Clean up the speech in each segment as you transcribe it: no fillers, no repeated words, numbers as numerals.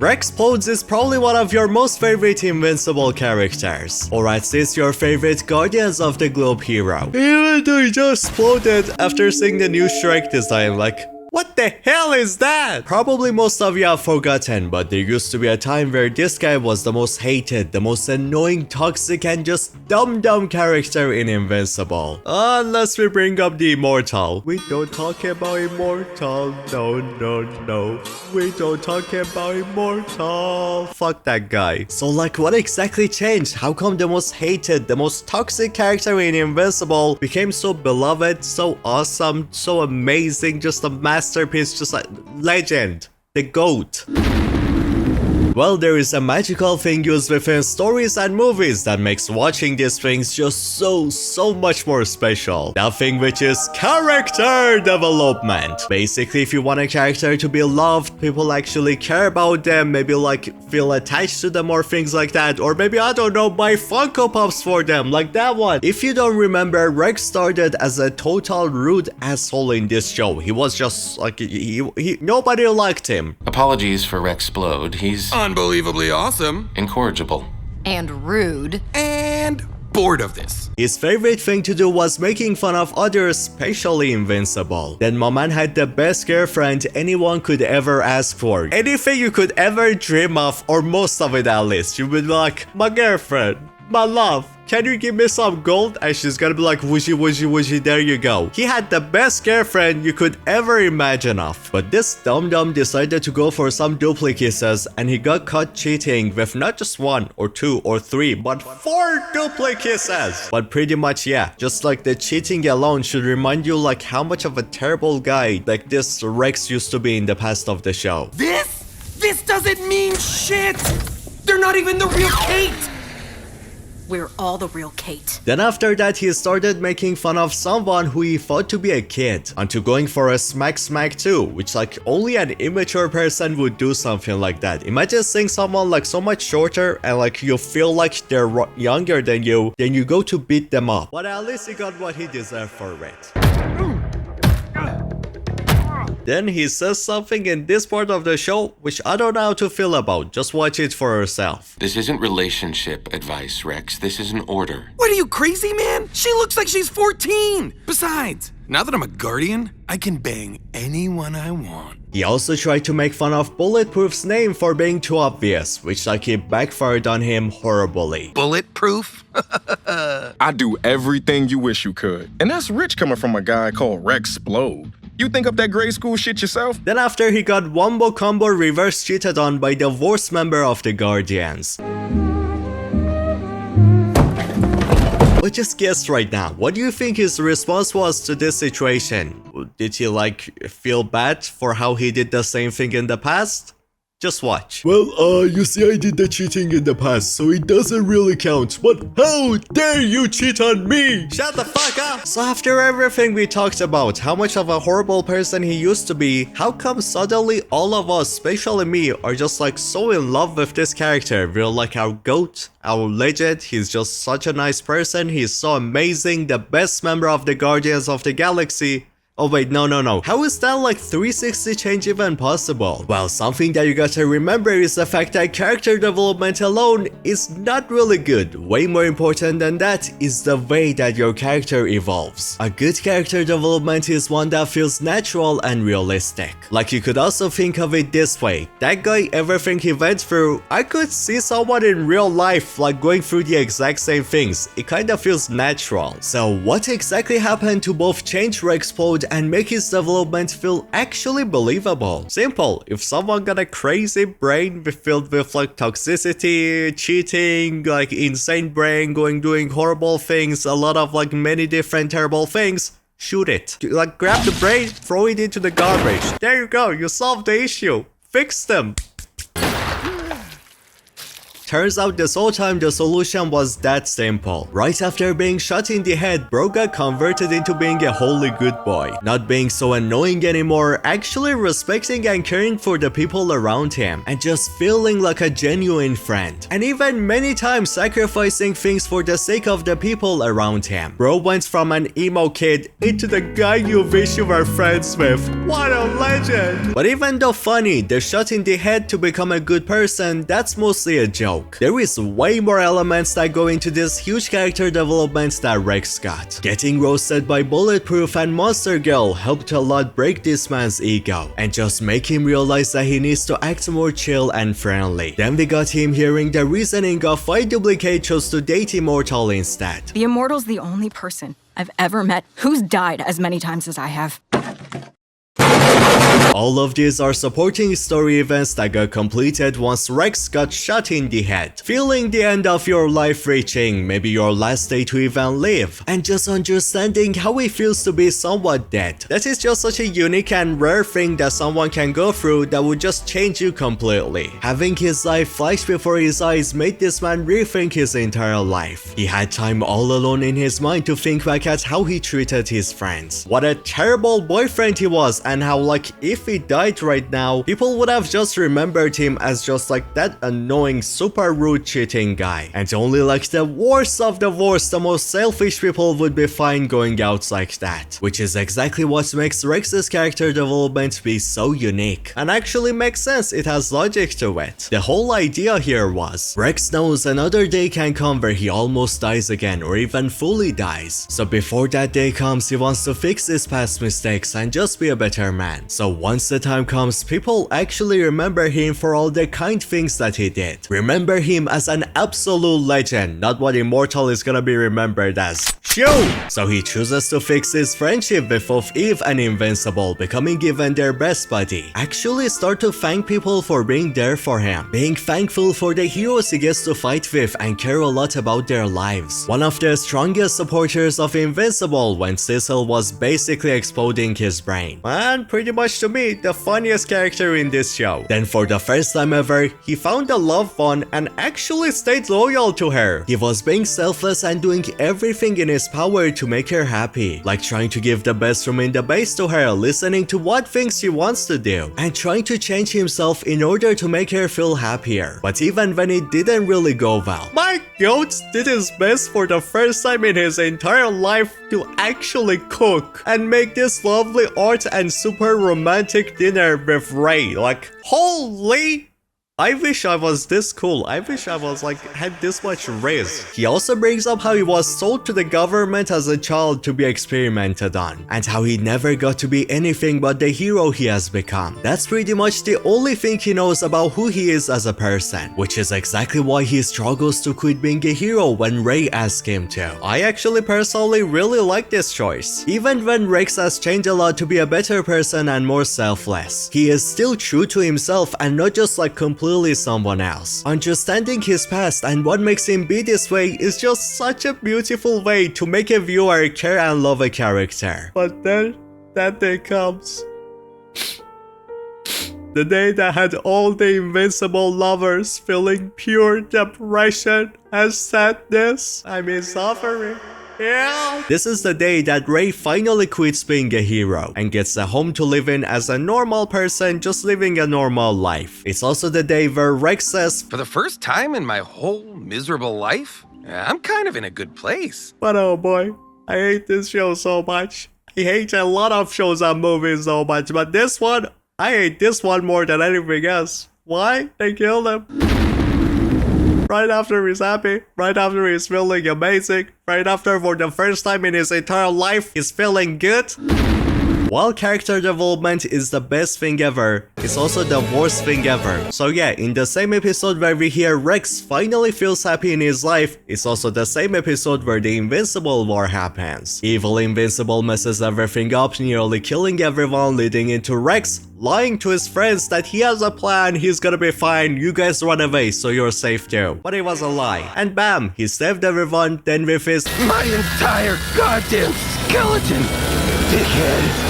Splodes is probably one of your most favorite Invincible characters, or at least your favorite Guardians of the Globe hero. Even though he just exploded after seeing the new Shrek design, like, what the hell is that? Probably most of you have forgotten, but there used to be a time where this guy was the most hated, the most annoying, toxic, and just dumb character in Invincible. Unless we bring up the Immortal. We don't talk about Immortal, no. We don't talk about Immortal. Fuck that guy. So like, what exactly changed? How come the most hated, the most toxic character in Invincible became so beloved, so awesome, so amazing, just a masterpiece, just like legend, the GOAT? Well, there is a magical thing used within stories and movies that makes watching these things just so much more special. That thing which is character development. Basically, if you want a character to be loved, people actually care about them, maybe like feel attached to them or things like that, or maybe, I don't know, buy Funko Pops for them, like that one. If you don't remember, Rex started as a total rude asshole in this show. He was just like, nobody liked him. Apologies for Rex Splode. He's unbelievably awesome, incorrigible, and rude, and bored of this. His favorite thing to do was making fun of others, especially Invincible. Then my man had the best girlfriend anyone could ever ask for. Anything you could ever dream of, or most of it at least. You would be like, my girlfriend, my love, can you give me some gold? And she's gonna be like, whooshy, there you go. He had the best girlfriend you could ever imagine of. But this dum-dum decided to go for some duplicates, and he got caught cheating with not just 1 or 2 or 3, but 4 duplicates. But pretty much, yeah, just like the cheating alone should remind you like how much of a terrible guy like this Rex used to be in the past of the show. This doesn't mean shit. They're not even the real Kate. we're all the real Kate. Then after that, he started making fun of someone who he thought to be a kid, onto going for a smack too, which like only an immature person would do something like that. Imagine seeing someone like so much shorter and like you feel like they're younger than you, then you go to beat them up. But at least he got what he deserved for it. Then he says something in this part of the show which I don't know how to feel about. Just watch it for yourself. This isn't relationship advice, Rex. This is an order. What, are you crazy, man? She looks like she's 14. Besides, now that I'm a guardian, I can bang anyone I want. He also tried to make fun of Bulletproof's name for being too obvious, which like it backfired on him horribly. Bulletproof? I do everything you wish you could. And that's rich coming from a guy called Rex Splode. You think up that grade school shit yourself? Then after he got wombo combo reverse cheated on by the worst member of the Guardians. But just guess right now, what do you think his response was to this situation? Did he like feel bad for how he did the same thing in the past? Just watch. Well, you see I did the cheating in the past, so it doesn't really count. But how dare you cheat on me? Shut the fuck up! So after everything we talked about, how much of a horrible person he used to be, how come suddenly all of us, especially me, are just like so in love with this character? We're like our GOAT, our legend. He's just such a nice person. He's so amazing, the best member of the Guardians of the Galaxy. Oh wait, no. How is that like 360 change even possible? Well, something that you gotta remember is the fact that character development alone is not really good. Way more important than that is the way that your character evolves. A good character development is one that feels natural and realistic. Like you could also think of it this way. That guy, everything he went through, I could see someone in real life like going through the exact same things. It kinda feels natural. So what exactly happened to both change Rex Splode and make his development feel actually believable? Simple. If someone got a crazy brain filled with like toxicity, cheating, like insane brain doing horrible things, a lot of like many different terrible things, shoot it. Like grab the brain, throw it into the garbage. There you go, you solved the issue. Fix them. Turns out this whole time the solution was that simple. Right after being shot in the head, Bro got converted into being a wholly good boy. Not being so annoying anymore, actually respecting and caring for the people around him, and just feeling like a genuine friend. And even many times sacrificing things for the sake of the people around him. Bro went from an emo kid into the guy you wish you were friends with. What a legend! But even though funny, the shot in the head to become a good person, that's mostly a joke. There is way more elements that go into this huge character development that Rex got. Getting roasted by Bulletproof and Monster Girl helped a lot break this man's ego, and just make him realize that he needs to act more chill and friendly. Then we got him hearing the reasoning of why Duplicate chose to date Immortal instead. The Immortal's the only person I've ever met who's died as many times as I have. All of these are supporting story events that got completed once Rex got shot in the head. Feeling the end of your life reaching, maybe your last day to even live, and just understanding how it feels to be somewhat dead. That is just such a unique and rare thing that someone can go through that would just change you completely. Having his life flash before his eyes made this man rethink his entire life. He had time all alone in his mind to think back at how he treated his friends. What a terrible boyfriend he was, and how like if he died right now, people would have just remembered him as just like that annoying, super rude, cheating guy. And only like the worst of the worst, the most selfish people would be fine going out like that. Which is exactly what makes Rex's character development be so unique. And actually makes sense, it has logic to it. The whole idea here was, Rex knows another day can come where he almost dies again or even fully dies. So before that day comes, he wants to fix his past mistakes and just be a better man. So once the time comes, people actually remember him for all the kind things that he did. Remember him as an absolute legend, not what Immortal is gonna be remembered as. Shoot! So he chooses to fix his friendship with both Eve and Invincible, becoming even their best buddy. Actually start to thank people for being there for him, being thankful for the heroes he gets to fight with and care a lot about their lives. One of the strongest supporters of Invincible when Cecil was basically exploding his brain. And pretty much to me, the funniest character in this show. Then for the first time ever, he found a loved one and actually stayed loyal to her. He was being selfless and doing everything in his power to make her happy, like trying to give the best room in the base to her, listening to what things she wants to do, and trying to change himself in order to make her feel happier. But even when it didn't really go well, my goat did his best for the first time in his entire life to actually cook and make this lovely art and super romantic dinner with Ray. Like, holy, I wish I was this cool. I wish I was like, had this much riz. He also brings up how he was sold to the government as a child to be experimented on, and how he never got to be anything but the hero he has become. That's pretty much the only thing he knows about who he is as a person, which is exactly why he struggles to quit being a hero when Ray asks him to. I actually personally really like this choice. Even when Rex has changed a lot to be a better person and more selfless, he is still true to himself and not just like completely someone else. Understanding his past and what makes him be this way is just such a beautiful way to make a viewer care and love a character. But then that day comes. The day that had all the Invincible lovers feeling pure depression and sadness. I mean suffering. Yeah. This is the day that Ray finally quits being a hero and gets a home to live in as a normal person just living a normal life. It's also the day where Rex says, For the first time in my whole miserable life, I'm kind of in a good place. but oh boy, I hate this show so much. I hate a lot of shows and movies so much, but this one, I hate this one more than anything else. Why? They killed him. Right after he's happy, right after he's feeling amazing, right after for the first time in his entire life he's feeling good. While character development is the best thing ever, it's also the worst thing ever. So yeah, in the same episode where we hear Rex finally feels happy in his life, it's also the same episode where the Invincible War happens. Evil Invincible messes everything up, nearly killing everyone, leading into Rex lying to his friends that he has a plan, he's gonna be fine, you guys run away so you're safe too. But it was a lie. And bam, he saved everyone, then with his My entire goddamn skeleton, dickhead.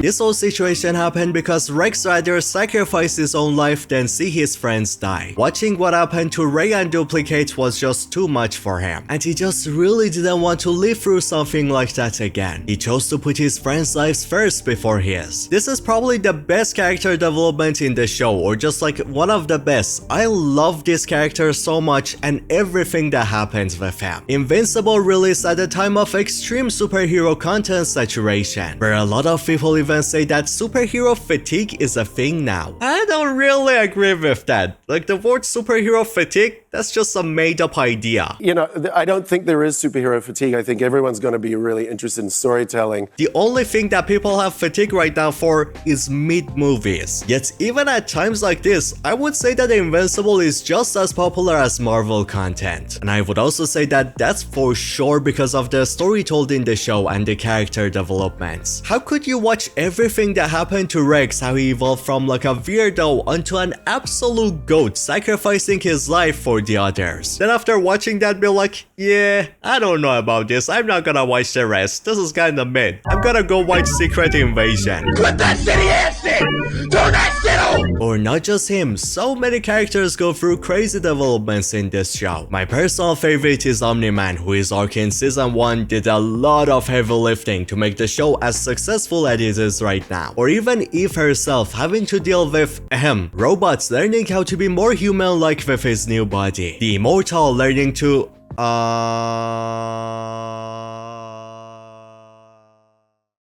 This whole situation happened because Rex rather sacrificed his own life than see his friends die. Watching what happened to Ray and Duplicate was just too much for him, and he just really didn't want to live through something like that again. He chose to put his friends' lives first before his. This is probably the best character development in the show, or just like one of the best. I love this character so much and everything that happens with him. Invincible released at a time of extreme superhero content saturation, where a lot of people even say that superhero fatigue is a thing now. I don't really agree with that. Like, the word superhero fatigue, that's just a made-up idea. You know, I don't think there is superhero fatigue. I think everyone's going to be really interested in storytelling. The only thing that people have fatigue right now for is mid-movies. Yet even at times like this, I would say that Invincible is just as popular as Marvel content. And I would also say that that's for sure because of the story told in the show and the character developments. How could you watch everything that happened to Rex, how he evolved from like a weirdo onto an absolute goat, sacrificing his life for the others? Then after watching that, be like, yeah, I don't know about this. I'm not gonna watch the rest. This is kinda mid. I'm gonna go watch Secret Invasion. Put that shitty ass in! Turn that shit on! Or not just him, so many characters go through crazy developments in this show. My personal favorite is Omni-Man, who is arc in season 1 did a lot of heavy lifting to make the show as successful as it is right now. Or even Eve herself having to deal with robots learning how to be more human-like with his new body. The Immortal learning to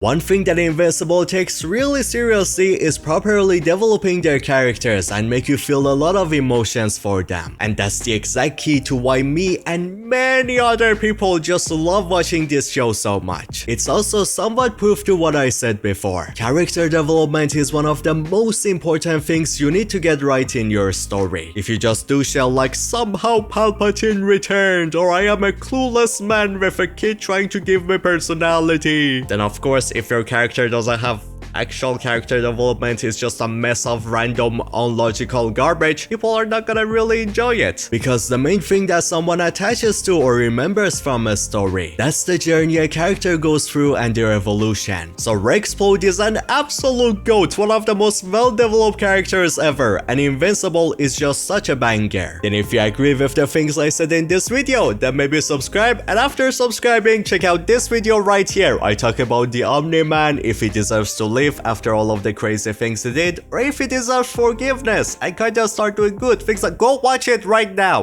One thing that Invincible takes really seriously is properly developing their characters and make you feel a lot of emotions for them. And that's the exact key to why me and many other people just love watching this show so much. It's also somewhat proof to what I said before. Character development is one of the most important things you need to get right in your story. If you just do shell like somehow Palpatine returned, or I am a clueless man with a kid trying to give me personality, then of course if your character doesn't have actual character development, is just a mess of random unlogical garbage, people are not gonna really enjoy it. Because the main thing that someone attaches to or remembers from a story, that's the journey a character goes through and their evolution. So Splode is an absolute goat, one of the most well-developed characters ever, and Invincible is just such a banger. Then if you agree with the things I said in this video, then maybe subscribe, and after subscribing, check out this video right here. I talk about the Omni-Man, if he deserves to live after all of the crazy things he did, or if he deserves forgiveness and kinda start doing good things. Go watch it right now.